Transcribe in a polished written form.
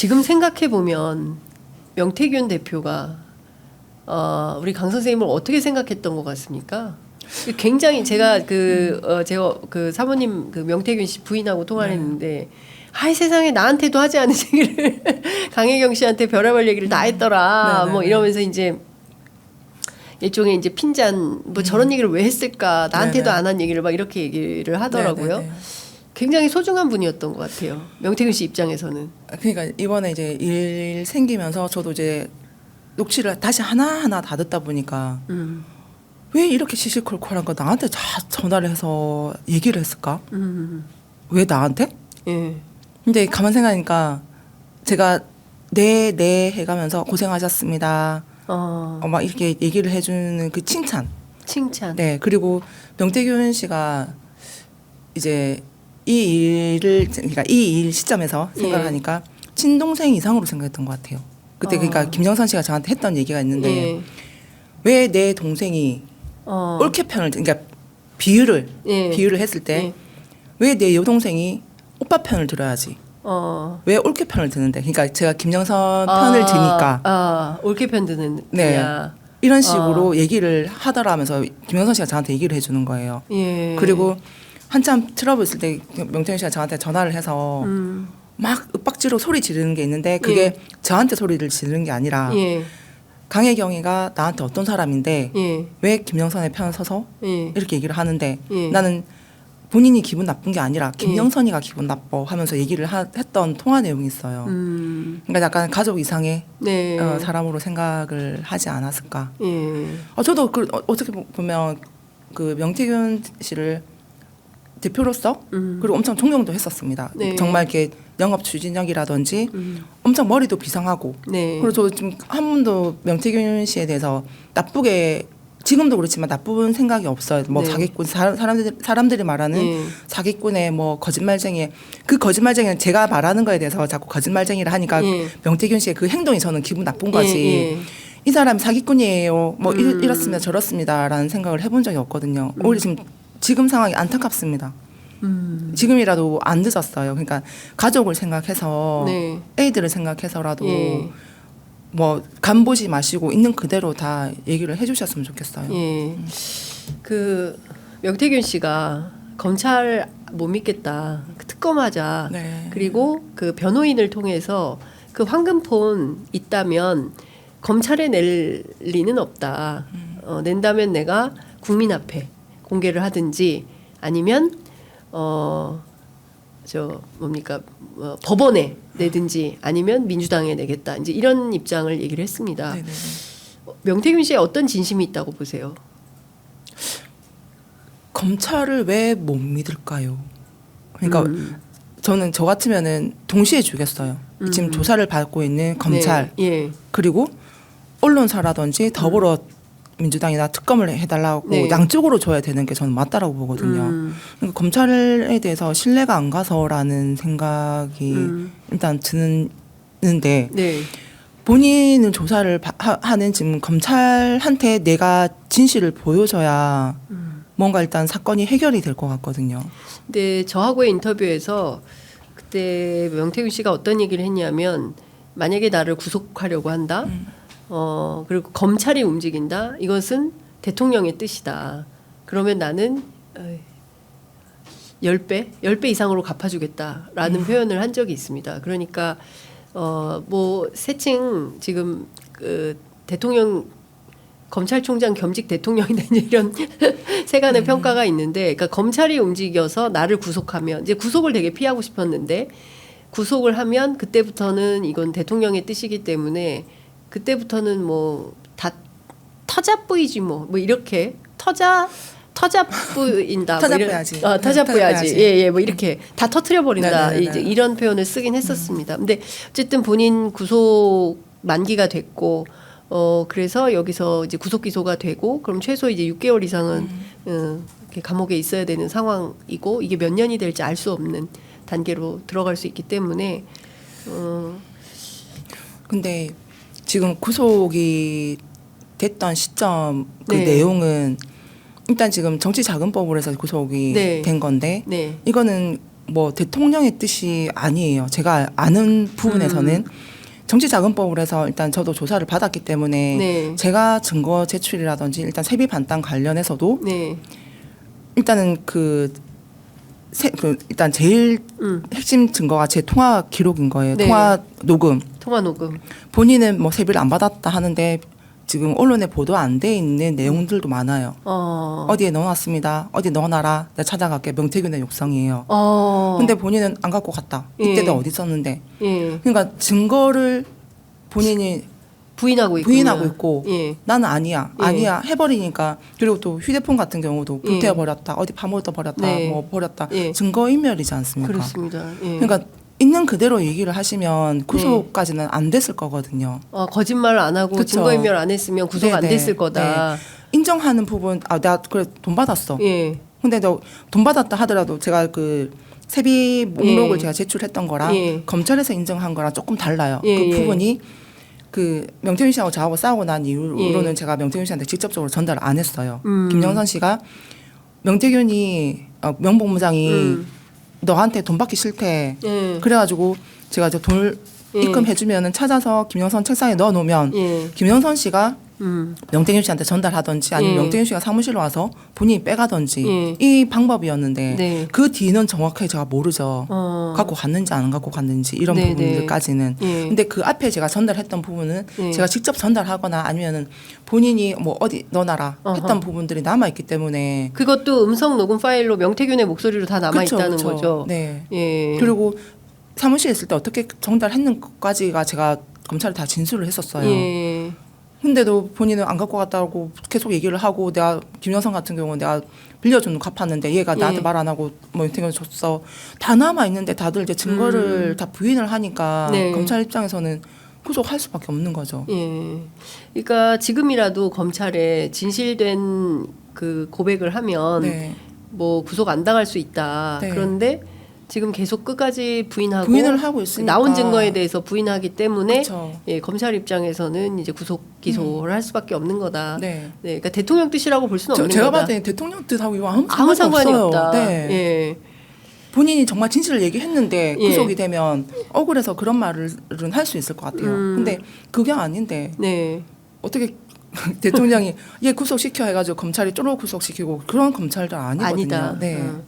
지금 생각해 보면 명태균 대표가 우리 강 선생님을 어떻게 생각했던 것 같습니까? 굉장히 제가 제가 그 사모님 그 명태균 씨 부인하고 통화를 했는데 아이 세상에 나한테도 하지 않은 얘기를 강혜경 씨한테 별의별 얘기를 다 했더라. 뭐 이러면서 이제 일종의 이제 핀잔 뭐 저런 얘기를 왜 했을까? 나한테도 안 한 얘기를 막 이렇게 얘기를 하더라고요. 네네네. 굉장히 소중한 분이었던 것 같아요. 명태균 씨 입장에서는. 그러니까 이번에 이제 일 생기면서 저도 이제 녹취를 다시 하나하나 다 듣다 보니까 왜 이렇게 시시콜콜한 거 나한테 다 전화를 해서 얘기를 했을까? 왜 나한테? 예. 근데 가만 생각하니까 제가 네 해가면서 고생하셨습니다. 막 이렇게 얘기를 해주는 그 칭찬. 네. 그리고 명태균 씨가 이제 이 일을 그러니까 이 일 시점에서 생각을 하니까 친동생 이상으로 생각했던 것 같아요. 그때 그러니까 김정선 씨가 저한테 했던 얘기가 있는데 왜 내 동생이 올케 편을 그러니까 비유를 했을 때 왜 내 여동생이 오빠 편을 들어야지. 왜 올케 편을 드는데? 그러니까 제가 김정선 편을 드니까. 올케 편 드는. 네. 이런 식으로 얘기를 하더라면서 김정선 씨가 저한테 얘기를 해주는 거예요. 예. 그리고 한참 트러블 있을 때 명태균 씨가 저한테 전화를 해서 막 윽박지로 소리 지르는 게 있는데 그게 저한테 소리를 지르는 게 아니라 강혜경이가 나한테 어떤 사람인데 왜 김영선의 편을 서서 이렇게 얘기를 하는데 나는 본인이 기분 나쁜 게 아니라 김영선이가 기분 나빠 하면서 얘기를 했던 통화 내용이 있어요. 그러니까 약간 가족 이상의 사람으로 생각을 하지 않았을까. 저도 어떻게 보면 그 명태균 씨를 대표로서 그리고 엄청 존경도 했었습니다. 정말 이렇게 영업 추진력이라든지 엄청 머리도 비상하고 그리고 저 지금 한 번도 명태균 씨에 대해서 나쁘게 지금도 그렇지만 나쁜 생각이 없어요. 뭐 사기꾼 사람들이 말하는 사기꾼의 뭐 거짓말쟁이 그 거짓말쟁이는 제가 말하는 거에 대해서 자꾸 거짓말쟁이를 하니까 명태균 씨의 그 행동이 저는 기분 나쁜 거지. 이 사람 사기꾼이에요. 뭐 이렇습니다 저렇습니다라는 생각을 해본 적이 없거든요. 오히려 지금 상황이 안타깝습니다. 지금이라도 안 늦었어요. 그러니까 가족을 생각해서 애들을 생각해서라도 뭐 간보지 마시고 있는 그대로 다 얘기를 해주셨으면 좋겠어요. 그 명태균 씨가 검찰 못 믿겠다. 특검하자. 그리고 그 변호인을 통해서 그 황금폰 있다면 검찰에 낼 리는 없다. 낸다면 내가 국민 앞에 공개를 하든지 아니면 법원에 내든지 아니면 민주당에 내겠다. 이제 이런 입장을 얘기를 했습니다. 명태균 씨의 어떤 진심이 있다고 보세요? 검찰을 왜 못 믿을까요? 그러니까 저는 저 같으면은 동시에 주겠어요. 지금 조사를 받고 있는 검찰 그리고 언론사라든지 더불어 민주당이나 특검을 해달라고 양쪽으로 줘야 되는 게 저는 맞다라고 보거든요. 그러니까 검찰에 대해서 신뢰가 안 가서라는 생각이 일단 드는데 본인은 조사를 하는 지금 검찰한테 내가 진실을 보여줘야 뭔가 일단 사건이 해결이 될 것 같거든요. 근데 저하고의 인터뷰에서 그때 명태균 씨가 어떤 얘기를 했냐면 만약에 나를 구속하려고 한다. 그리고 검찰이 움직인다. 이것은 대통령의 뜻이다. 그러면 나는 10배 이상으로 갚아주겠다라는 표현을 한 적이 있습니다. 그러니까 뭐 세칭 지금 그 대통령 검찰총장 겸직 대통령이 된 이런 세간의 평가가 있는데, 그러니까 검찰이 움직여서 나를 구속하면 이제 구속을 되게 피하고 싶었는데 구속을 하면 그때부터는 이건 대통령의 뜻이기 때문에. 그때부터는 뭐 다 터잡부이지 뭐 이렇게 터잡부인다. 터잡부야지. 터잡부야지. 예, 뭐 이렇게 다 터트려 버린다. 이제 이런 표현을 쓰긴 했었습니다. 근데 어쨌든 본인 구속 만기가 됐고 그래서 여기서 이제 구속 기소가 되고 그럼 최소 이제 6개월 이상은 이렇게 감옥에 있어야 되는 상황이고 이게 몇 년이 될지 알 수 없는 단계로 들어갈 수 있기 때문에 근데 지금 구속이 됐던 시점 그 내용은 일단 지금 정치자금법으로 해서 구속이 된 건데 이거는 뭐 대통령의 뜻이 아니에요. 제가 아는 부분에서는 정치자금법으로 해서 일단 저도 조사를 받았기 때문에 네. 제가 증거 제출이라든지 일단 세비 반환 관련해서도 네. 일단은 일단 제일 핵심 증거가 제 통화 기록인 거예요. 네. 통화 녹음. 통화 녹음. 본인은 뭐 세비를 안 받았다 하는데 지금 언론에 보도 안 돼 있는 내용들도 많아요. 어디에 넣어놨습니다. 어디 넣어놔라. 내가 찾아갈게. 명태균의 욕성이에요. 근데 본인은 안 갖고 갔다. 이때도 예. 어디 있었는데. 예. 그러니까 증거를 본인이 부인하고 있고. 부인하고 있고 예. 나는 아니야. 예. 아니야. 해버리니까. 그리고 또 휴대폰 같은 경우도 불태워버렸다. 어디 파묻어 버렸다. 네. 뭐 버렸다. 예. 증거인멸이지 않습니까? 그렇습니다. 예. 그러니까 있는 그대로 얘기를 하시면 구속까지는 안 됐을 거거든요. 거짓말을 안 하고 그쵸. 증거인멸 안 했으면 구속 안 네네. 됐을 거다. 인정하는 부분, 내가 그래 돈 받았어. 예. 근데 너 돈 받았다 하더라도 제가 그 세비 목록을 예. 제가 제출했던 거랑 예. 검찰에서 인정한 거랑 조금 달라요. 예, 그 예. 부분이 그 명태균 씨하고 저하고 싸우고 난 이후로는 예. 제가 명태균 씨한테 직접적으로 전달을 안 했어요. 김영선 씨가 명태균이 명복무장이 너한테 돈 받기 싫대. 예. 그래가지고 제가 저 돈을 예. 입금해주면은 찾아서 김영선 책상에 넣어놓으면 예. 김영선 씨가 명태균 씨한테 전달하든지 아니면 예. 명태균 씨가 사무실로 와서 본인이 빼가든지 예. 이 방법이었는데 네. 그 뒤는 정확하게 제가 모르죠. 어. 갖고 갔는지 안 갖고 갔는지 이런 네, 부분들까지는. 네. 예. 근데 그 앞에 제가 전달했던 부분은 예. 제가 직접 전달하거나 아니면은 본인이 뭐 어디 넣어놔라 어허. 했던 부분들이 남아있기 때문에 그것도 음성 녹음 파일로 명태균의 목소리로 다 남아 그쵸, 있다는 그쵸. 거죠. 네. 예. 그리고 사무실에 있을 때 어떻게 전달했는까지가 제가 검찰에 다 진술을 했었어요. 예. 근데도 본인은 안 갖고 갔다고 계속 얘기를 하고 내가 김영선 같은 경우는 내가 빌려준 갚았는데 얘가 나한테 예. 말 안 하고 뭐 인터뷰 줬어. 다 남아 있는데 다들 이제 증거를 다 부인을 하니까 네. 검찰 입장에서는 구속할 수밖에 없는 거죠. 예. 그러니까 지금이라도 검찰에 진실된 그 고백을 하면 네. 뭐 구속 안 당할 수 있다. 네. 그런데 지금 계속 끝까지 부인하고 부인을 하고 있으니까 나온 증거에 대해서 부인하기 때문에 그쵸. 예, 검찰 입장에서는 이제 구속 기소를 할 수밖에 없는 거다. 네. 네, 그러니까 대통령 뜻이라고 볼 수는 없는 제가 거다. 봤을 때 대통령 뜻하고 이거 아무 아무 상관이 없어요. 없다. 네. 예. 본인이 정말 진실을 얘기했는데 예. 구속이 되면 억울해서 그런 말은 할 수 있을 것 같아요. 근데 그게 아닌데 네. 어떻게 대통령이 얘 구속시켜 해가지고 검찰이 쪼로 구속시키고 그런 검찰들 아니거든요. 아니다. 네.